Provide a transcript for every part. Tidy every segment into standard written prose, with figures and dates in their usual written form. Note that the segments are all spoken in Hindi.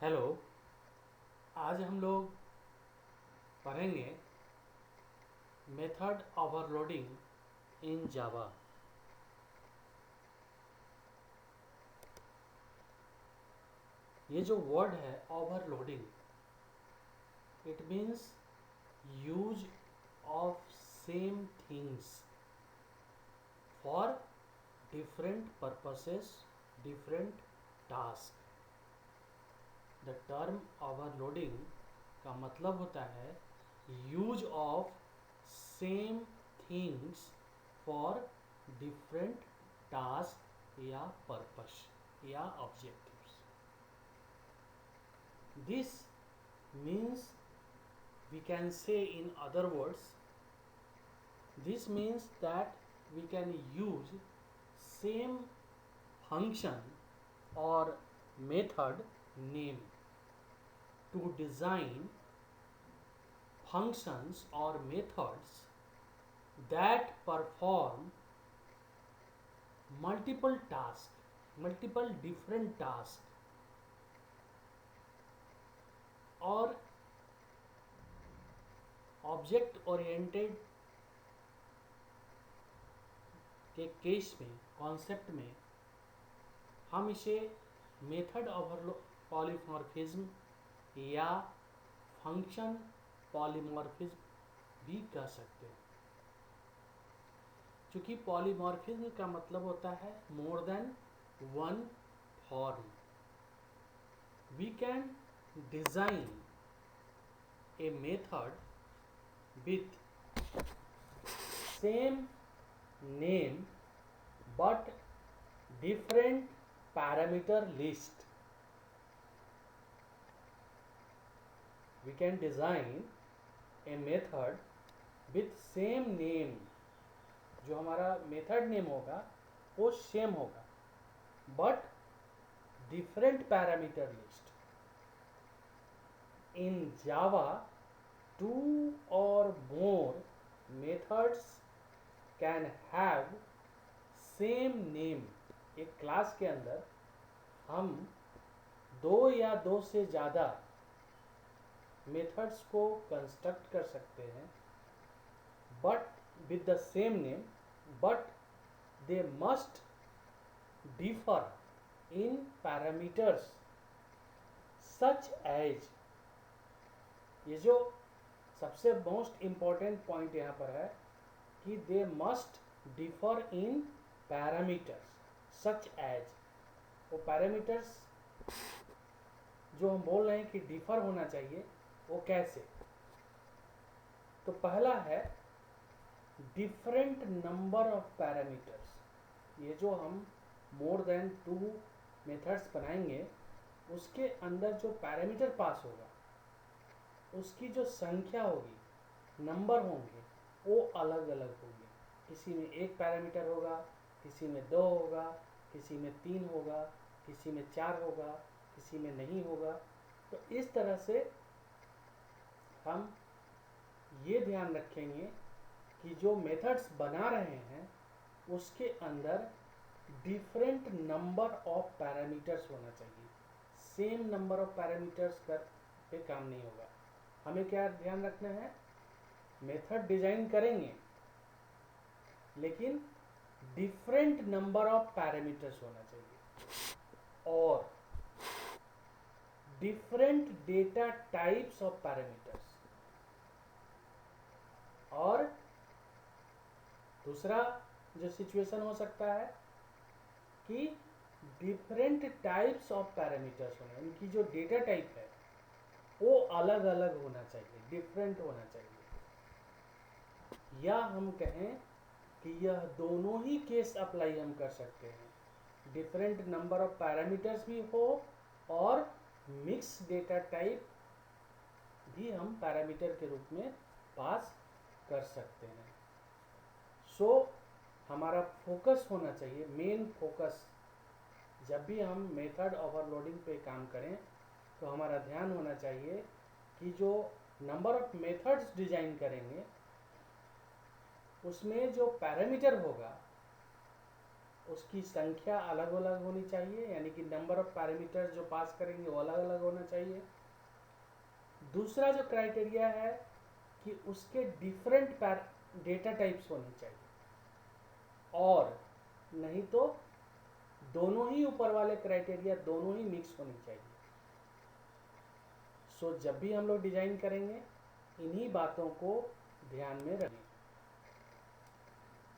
हेलो। आज हम लोग पढ़ेंगे मेथड ओवरलोडिंग इन जावा। ये जो वर्ड है overloading, it means use of same things for different purposes, different task. The term overloading का मतलब होता है use of same things for different task या पर्पस या objectives. This means, we can say in other words, this means that we can use same function or method name to design functions or methods that perform multiple tasks, multiple different tasks, और ऑब्जेक्ट ओरिएंटेड के केस में, कॉन्सेप्ट में हम इसे मेथड पॉलीमॉर्फिज्म या फंक्शन पॉलीमॉर्फिज्म भी कह सकते हैं। क्योंकि पॉलीमॉर्फिज्म का मतलब होता है more than one form. We can design a method with same name but different parameter list. We can design a method with same name. जो हमारा मेथड नेम होगा वो सेम होगा but different parameter list. In Java two or more methods can have same name। एक क्लास के अंदर हम दो या दो से ज़्यादा मेथड्स को कंस्ट्रक्ट कर सकते हैं but with the same name, but they must differ in parameters such as. ये जो सबसे मोस्ट इम्पॉर्टेंट पॉइंट यहाँ पर है कि they must differ in parameters such as. वो पैरामीटर्स जो हम बोल रहे हैं कि डिफर होना चाहिए, वो कैसे? तो पहला है डिफरेंट नंबर ऑफ पैरामीटर्स। ये जो हम मोर देन टू मेथड्स बनाएंगे उसके अंदर जो पैरामीटर पास होगा उसकी जो संख्या होगी, नंबर होंगे, वो अलग अलग होंगे। किसी में एक पैरामीटर होगा, किसी में दो होगा, किसी में तीन होगा, किसी में चार होगा, किसी में नहीं होगा। तो इस तरह से हम ये ध्यान रखेंगे कि जो मेथड्स बना रहे हैं उसके अंदर डिफरेंट नंबर ऑफ पैरामीटर्स होना चाहिए। सेम नंबर ऑफ पैरामीटर्स पे काम नहीं होगा। हमें क्या ध्यान रखना है? मेथड डिजाइन करेंगे लेकिन डिफरेंट नंबर ऑफ पैरामीटर्स होना चाहिए और different data types of parameters. और दूसरा जो सिचुएशन हो सकता है कि डिफरेंट टाइप्स ऑफ पैरामीटर्स होना, इनकी जो डेटा टाइप है वो अलग अलग होना चाहिए, डिफरेंट होना चाहिए। या हम कहें कि यह दोनों ही केस अप्लाई हम कर सकते हैं। डिफरेंट नंबर ऑफ पैरामीटर्स भी हो और मिक्स डेटा टाइप भी हम पैरामीटर के रूप में पास कर सकते हैं। सो हमारा फोकस होना चाहिए, मेन फोकस जब भी हम मेथड ओवरलोडिंग पे काम करें तो हमारा ध्यान होना चाहिए कि जो नंबर ऑफ मेथड्स डिजाइन करेंगे उसमें जो पैरामीटर होगा उसकी संख्या अलग अलग होनी चाहिए, यानी कि नंबर ऑफ पैरामीटर्स जो पास करेंगे वो अलग अलग होना चाहिए। दूसरा जो क्राइटेरिया है कि उसके डिफरेंट डेटा टाइप्स होने चाहिए, और नहीं तो दोनों ही ऊपर वाले क्राइटेरिया दोनों ही मिक्स होनी चाहिए। सो जब भी हम लोग डिजाइन करेंगे इन्हीं बातों को ध्यान में रखें।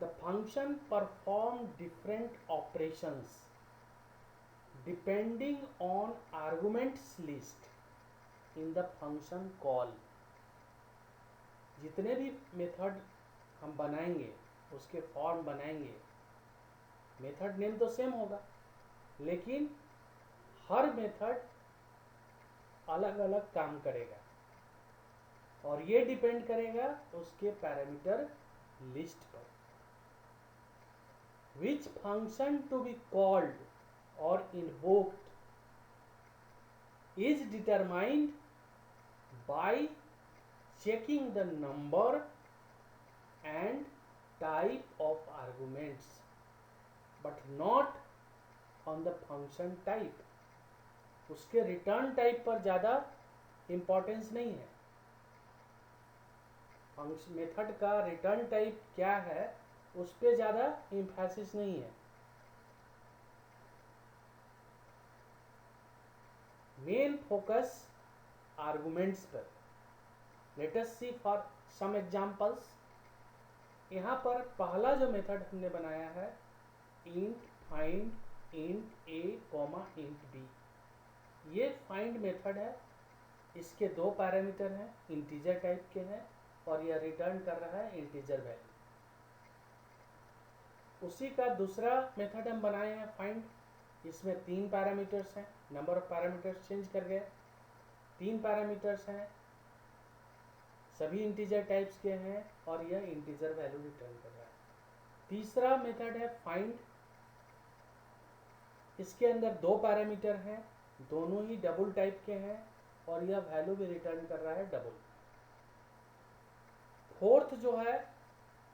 The function perform different operations depending on arguments list in the function call. जितने भी मेथड हम बनाएंगे, उसके फॉर्म बनाएंगे, मेथड नेम तो सेम होगा, लेकिन हर मेथड अलग अलग काम करेगा, और ये डिपेंड करेगा उसके पैरामीटर लिस्ट पर। Which function to be called और invoked is determined by checking the number and type of arguments, but not on the function type. उसके रिटर्न टाइप पर ज़्यादा इम्पोर्टेंस नहीं है। फंक्शन मेथड का रिटर्न टाइप क्या है उस पर ज़्यादा एम्फेसिस नहीं है। मेन फोकस आर्गुमेंट्स पर। Let us see for some examples. यहाँ पर पहला जो मेथड हमने बनाया है int find int a comma int b, ये फाइंड मेथड है। इसके दो पैरामीटर हैं, इंटीजर टाइप के हैं, और यह रिटर्न कर रहा है इंटीजर वैल्यू। उसी का दूसरा मेथड हम बनाए हैं फाइंड। इसमें 3 पैरामीटर्स हैं, नंबर ऑफ पैरामीटर्स चेंज कर गए, 3 पैरामीटर्स हैं, सभी इंटीजर टाइप्स के हैं, और यह इंटीजर वैल्यू रिटर्न कर रहा है। तीसरा मेथड है फाइंड। इसके अंदर 2 पैरामीटर हैं, दोनों ही डबल टाइप के हैं, और यह वैल्यू भी रिटर्न कर रहा है डबल। फोर्थ जो है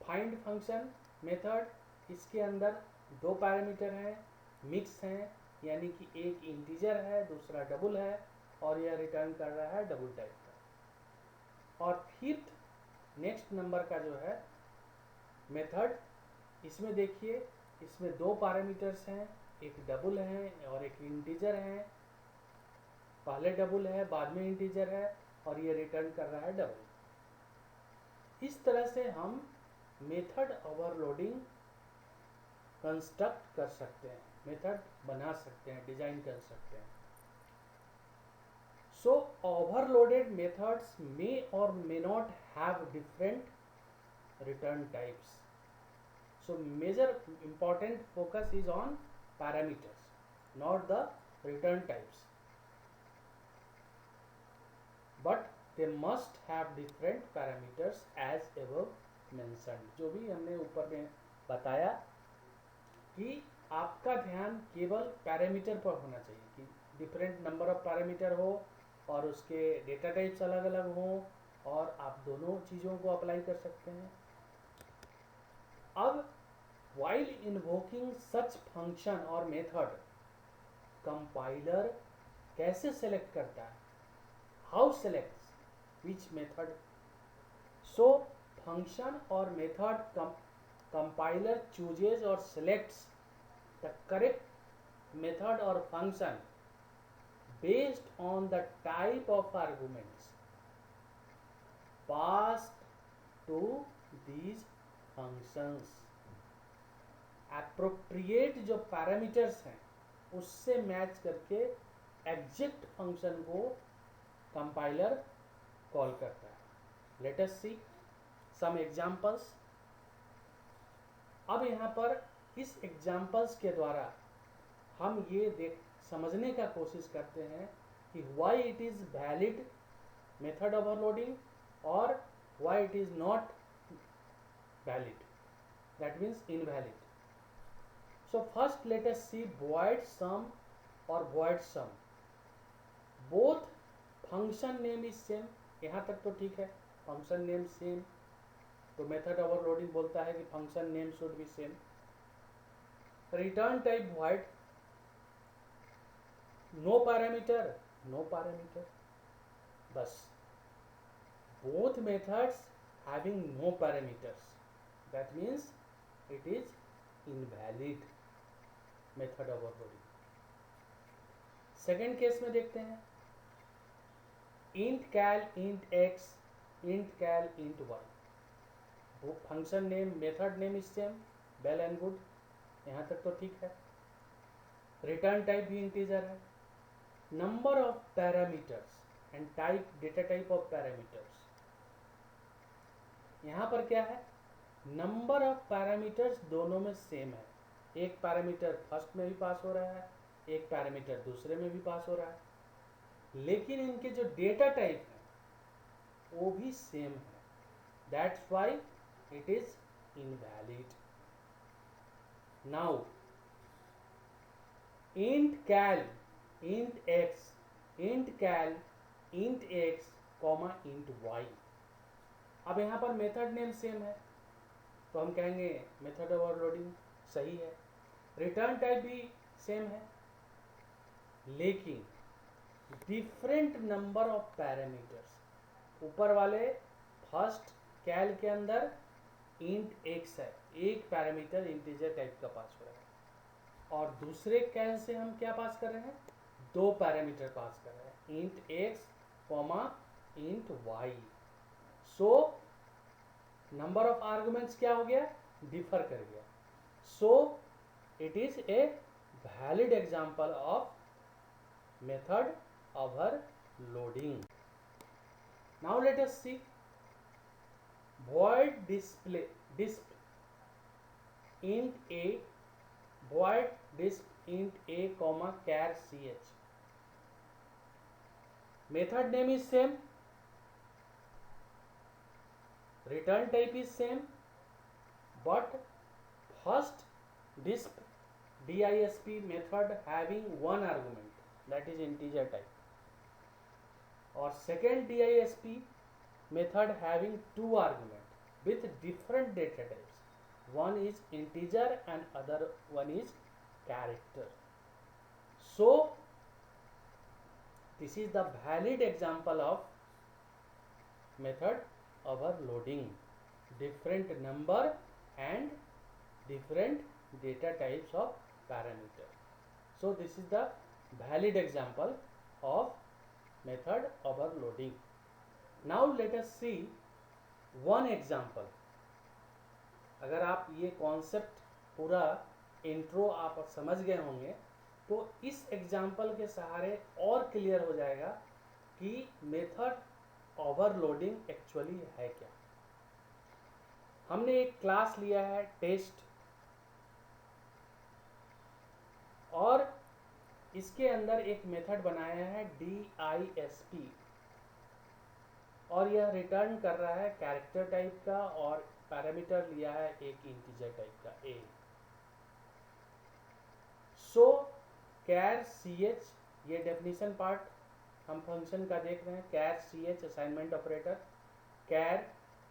फाइंड फंक्शन मेथड, इसके अंदर 2 पैरामीटर हैं, मिक्स हैं, यानी कि एक इंटीजर है दूसरा डबल है, और यह रिटर्न कर रहा है डबल टाइप का। और फिफ्थ नेक्स्ट नंबर का जो है मेथड, इसमें देखिए इसमें 2 पैरामीटर्स हैं, एक डबल है और एक इंटीजर है। पहले डबल है बाद में इंटीजर है, और ये रिटर्न कर रहा है डबल। इस तरह से हम मेथड ओवरलोडिंग कंस्ट्रक्ट कर सकते हैं, मेथड बना सकते हैं, डिजाइन कर सकते हैं। सो ओवरलोडेड मेथड्स मे और may not have different return types. So major important focus is on parameters, not the return types, but they must have different parameters as above mentioned। जो भी हमने ऊपर में बताया कि आपका ध्यान केवल पैरामीटर पर होना चाहिए, कि डिफरेंट नंबर ऑफ पैरामीटर हो और उसके डेटा टाइप्स अलग अलग हों, और आप दोनों चीज़ों को अप्लाई कर सकते हैं। अब while invoking such function और method, compiler कैसे select करता है, how selects which method? So function और method compiler chooses or selects the correct method or function based on the type of arguments passed to these functions। Appropriate जो पैरामीटर्स हैं उससे मैच करके एग्जैक्ट फंक्शन को कंपाइलर कॉल करता है। लेट अस सी सम एग्जांपल्स। अब यहाँ पर इस एग्जांपल्स के द्वारा हम ये समझने का कोशिश करते हैं कि why it is valid method overloading और why it is not valid, that means invalid. So first let us see void sum or void sum. Both function name is same, यहाँ तक तो ठीक है, function name same, तो method overloading बोलता है कि function name should be same। Return type void, no parameter, no parameter, बस both methods having no parameters, that means it is invalid method overloading. Second case में देखते हैं, int cal int x int cal int y, वो function name method name is same, well and good, यहाँ तक तो ठीक है। रिटर्न टाइप भी इंटीजर है। Number of parameters and type, data type of parameters, यहाँ पर क्या है, नंबर ऑफ पैरामीटर्स दोनों में सेम है, एक पैरामीटर फर्स्ट में भी पास हो रहा है, एक पैरामीटर दूसरे में भी पास हो रहा है, लेकिन इनके जो डेटा टाइप है वो भी सेम है, that's why it is invalid. Now int cal int x int cal int x comma int y, अब यहाँ पर मेथड नेम सेम है तो हम कहेंगे मेथड ओवरलोडिंग सही है। रिटर्न टाइप भी सेम है, लेकिन डिफरेंट नंबर ऑफ पैरामीटर्स, ऊपर वाले फर्स्ट कैल के अंदर इंट एक्स है, एक पैरामीटर इंटीजर टाइप का पास हो रहा है, और दूसरे कैल से हम क्या पास कर रहे हैं, दो पैरामीटर पास कर रहे हैं, int x comma int y. So number of arguments क्या हो गया, डिफर कर गया, so it is a valid example of method overloading. Now let us see void display disp int a, void disp int a comma char ch, method name is same, return type is same, but first disp method having one argument, that is integer type, और second DISP method having two argument with different data types, one is integer and other one is character. So this is the valid example of method overloading, different number and different data types of parameter. So this is the valid example of method overloading. Now let us see one example. अगर आप ये कॉन्सेप्ट पूरा इंट्रो आप समझ गए होंगे तो इस एग्जाम्पल के सहारे और क्लियर हो जाएगा कि मेथड ओवरलोडिंग एक्चुअली है क्या। हमने एक क्लास लिया है टेस्ट, और इसके अंदर एक मेथड बनाया है DISP, और यह रिटर्न कर रहा है कैरेक्टर टाइप का, और पैरामीटर लिया है एक इंटीजर टाइप का a. सो कैर ch, ये डेफिनेशन पार्ट हम फंक्शन का देख रहे हैं, कैर ch असाइनमेंट ऑपरेटर, कैर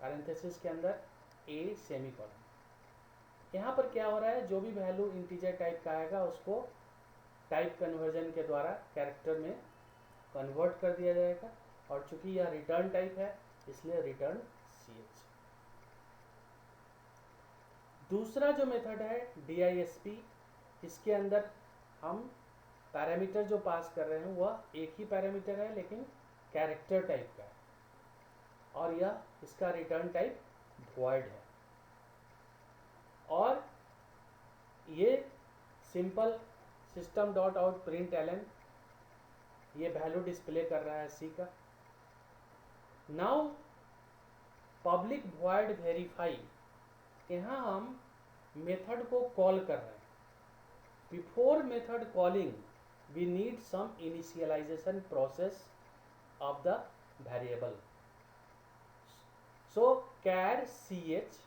पैरेंथेसिस के अंदर a सेमीकोलन। यहाँ पर क्या हो रहा है, जो भी वैल्यू इंटीजर टाइप का आएगा उसको टाइप कन्वर्जन के द्वारा कैरेक्टर में कन्वर्ट कर दिया जाएगा, और चूंकि यह रिटर्न टाइप है इसलिए रिटर्न ch। दूसरा जो मेथड है DISP, इसके अंदर हम पैरामीटर जो पास कर रहे हैं वह एक ही पैरामीटर है लेकिन कैरेक्टर टाइप का है, और यह इसका रिटर्न टाइप void है, और ये simple system dot out print ln ये वैल्यू डिस्प्ले कर रहा है C का। नाउ पब्लिक वॉइड वेरीफाई, यहाँ हम मेथड को कॉल कर रहे हैं। Before method calling we need some initialization process of the variable. So char ch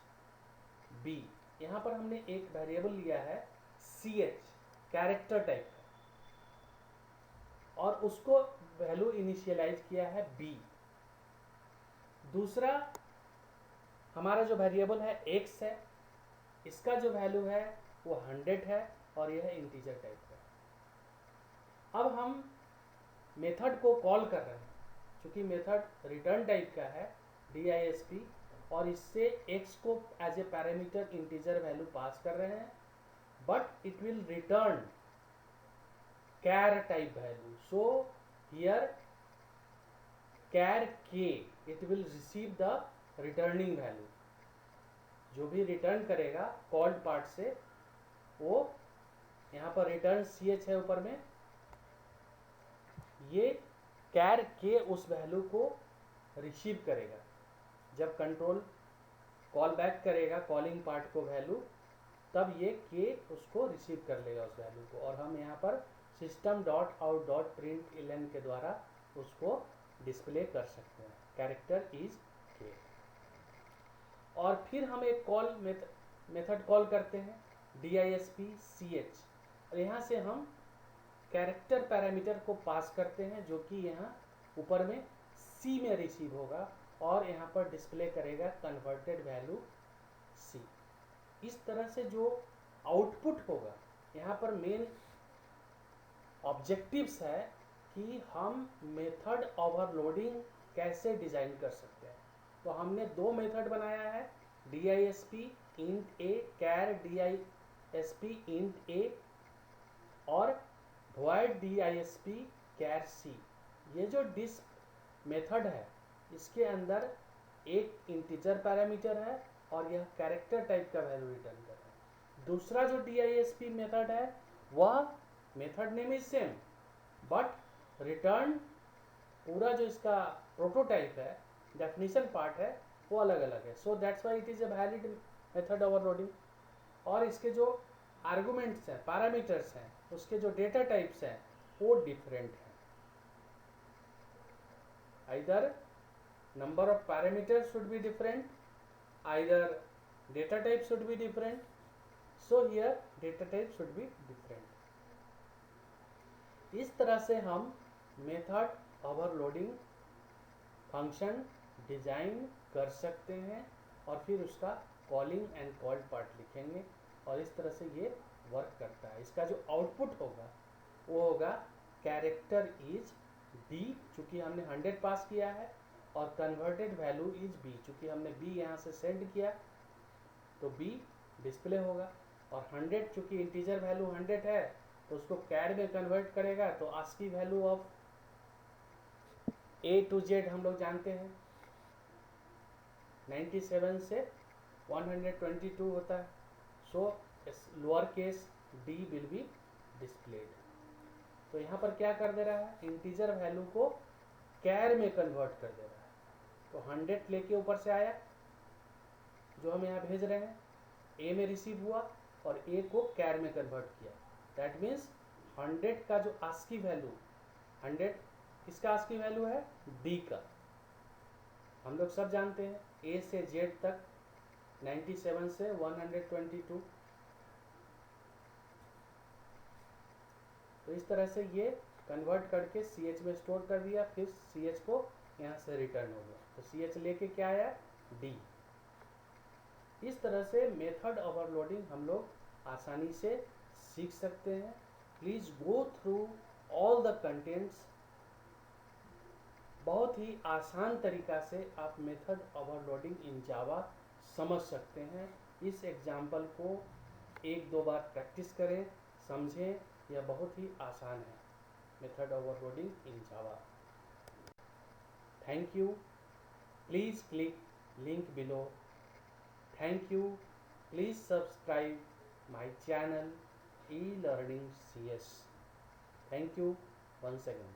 b, यहाँ पर हमने एक वेरिएबल लिया है ch कैरेक्टर टाइप का, और उसको वैल्यू इनिशियलाइज किया है b। दूसरा हमारा जो वेरिएबल है x है, इसका जो वैल्यू है वो 100 है, और यह इंटीजर टाइप का है। अब हम मेथड को कॉल कर रहे हैं, क्योंकि मेथड रिटर्न टाइप का है DISP, और इससे x को as a parameter integer value pass कर रहे हैं, but it will return char type value. So here char k, it will receive the returning value. जो भी रिटर्न करेगा कॉल्ड पार्ट से, वो यहाँ पर रिटर्न ch है ऊपर में, ये char k उस वैल्यू को रिसीव करेगा। जब कंट्रोल कॉल बैक करेगा कॉलिंग पार्ट को वैल्यू, तब ये k उसको रिसीव कर लेगा उस वैल्यू को, और हम यहाँ पर system.out.println के द्वारा उसको डिस्प्ले कर सकते हैं, कैरेक्टर इज k। और फिर हम एक कॉल मेथड कॉल करते हैं DISP ch, और यहाँ से हम कैरेक्टर पैरामीटर को पास करते हैं, जो कि यहाँ ऊपर में c में रिसीव होगा, और यहाँ पर डिस्प्ले करेगा कन्वर्टेड वैल्यू c। इस तरह से जो आउटपुट होगा, यहाँ पर मेन ऑब्जेक्टिव्स है कि हम मेथड ओवरलोडिंग कैसे डिजाइन कर सकते हैं। तो हमने दो मेथड बनाया है, DISP int a, char DISP int a, और void DISP char c। ये जो डिस्प मेथड है, इसके अंदर एक इंटीजर पैरामीटर है और यह कैरेक्टर टाइप का वैल्यू रिटर्न कर रहा है। दूसरा जो DISP मेथड है, वह method name is same, but return पूरा जो इसका प्रोटोटाइप है, डेफिनेशन पार्ट है, वो अलग अलग है। So that's why it is a valid method overloading. और इसके जो आर्गुमेंट्स हैं, पैरामीटर्स हैं, उसके जो डेटा टाइप्स हैं, वो डिफरेंट हैं। Either number of parameters should be different, either data type should be different. So here data type should be different. इस तरह से हम मेथड ओवरलोडिंग फंक्शन डिजाइन कर सकते हैं, और फिर उसका कॉलिंग एंड कॉल्ड पार्ट लिखेंगे, और इस तरह से ये वर्क करता है। इसका जो आउटपुट होगा वो होगा कैरेक्टर इज d, चूँकि हमने 100 पास किया है, और कन्वर्टेड वैल्यू इज b, चूँकि हमने b यहाँ से सेंड किया तो b डिस्प्ले होगा, और 100 चूँकि इंटीजर वैल्यू 100 है, तो उसको कैर में कन्वर्ट करेगा, तो ASCII value of A to Z हम लोग जानते हैं 97 से 122 होता है। सो lower case d will be displayed. तो यहाँ पर क्या कर दे रहा है, इंटीजर वैल्यू को कैर में कन्वर्ट कर दे रहा है। तो 100 लेके ऊपर से आया, जो हम यहाँ भेज रहे हैं, A में रिसीव हुआ और A को कैर में कन्वर्ट किया। दैट मीन्स 100 का जो आस्की वैल्यू, 100 किसका आस्की वैल्यू है, D का। हम लोग सब जानते हैं A से Z तक 97 से 122। तो इस तरह से ये कन्वर्ट करके CH में स्टोर कर दिया, फिर CH को यहाँ से रिटर्न हो गया, तो CH लेके क्या आया, D। इस तरह से मेथड ओवरलोडिंग हम लोग आसानी से सीख सकते हैं। Please go through all the contents. बहुत ही आसान तरीका से आप मेथड ओवरलोडिंग इन जावा समझ सकते हैं। इस एग्जाम्पल को एक दो बार प्रैक्टिस करें, समझें, यह बहुत ही आसान है, method overloading in Java. Thank you. Please click link below. Thank you. Please subscribe my channel e-learning CS. Thank you once again.